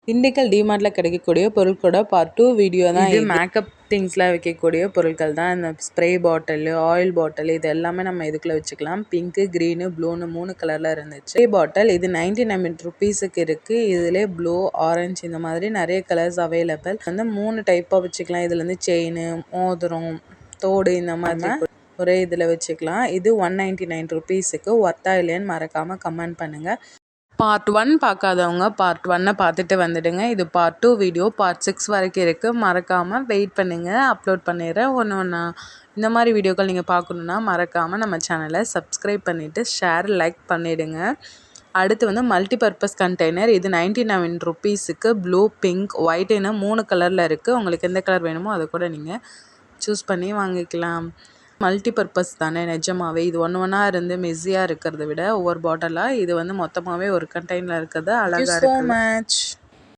திண்டுக்கல் டிமார்ட்டில் கிடைக்கக்கூடிய பொருட்களோட part 2 video தான் இது. மேக்கப் திங்ஸ்லாம் வைக்கக்கூடிய பொருட்கள் தான். இந்த ஸ்ப்ரே பாட்டில், ஆயில் பாட்டில் இது எல்லாமே நம்ம இதுக்குள்ளே வச்சுக்கலாம். பிங்க்கு, க்ரீனு, ப்ளூன்னு 3 கலரில் இருந்துச்சு. ஸ்ப்ரே பாட்டில் இது 99 ருபீஸுக்கு இருக்குது. இதிலே ப்ளூ, ஆரஞ்சு இந்த மாதிரி நிறைய கலர்ஸ் அவைலபிள். வந்து 3 டைப்பாக வச்சுக்கலாம். இதில் வந்து செயின், மோதிரம், தோடு இந்த மாதிரி ஒரே இதில் வச்சுக்கலாம். இது 199 ருபீஸுக்கு ஒர்த்தா இல்லையான்னு மறக்காமல் கமெண்ட் பண்ணுங்கள். பார்ட் 1 பார்க்காதவங்க பார்ட் 1 பார்த்துட்டு வந்துடுங்க. இது பார்ட் 2 வீடியோ. பார்ட் 6 வரைக்கும் இருக்குது. மறக்காமல் வெயிட் பண்ணுங்கள். அப்லோட் பண்ணிடுறேன் ஒன்று. இந்த மாதிரி வீடியோக்கள் நீங்கள் பார்க்கணுன்னா மறக்காமல் நம்ம சேனலை சப்ஸ்கிரைப் பண்ணிவிட்டு ஷேர், லைக் பண்ணிவிடுங்க. அடுத்து வந்து மல்டிபர்பஸ் கண்டெய்னர். இது 99 ருபீஸுக்கு ப்ளூ, பிங்க், ஒயிட்டுன்னு 3 கலரில் இருக்குது. உங்களுக்கு எந்த கலர் வேணுமோ அதை கூட நீங்கள் சூஸ் பண்ணி வாங்கிக்கலாம். மல்டிபர்பஸ் தானே நிஜமாவே. இது ஒன்றா இருந்து மெஸ்ஸியாக இருக்கிறத விட ஒவ்வொரு பாட்டிலாக இது வந்து மொத்தமாகவே ஒரு கண்டெய்னர் இருக்கிறது அழகாக இருக்குது. So much.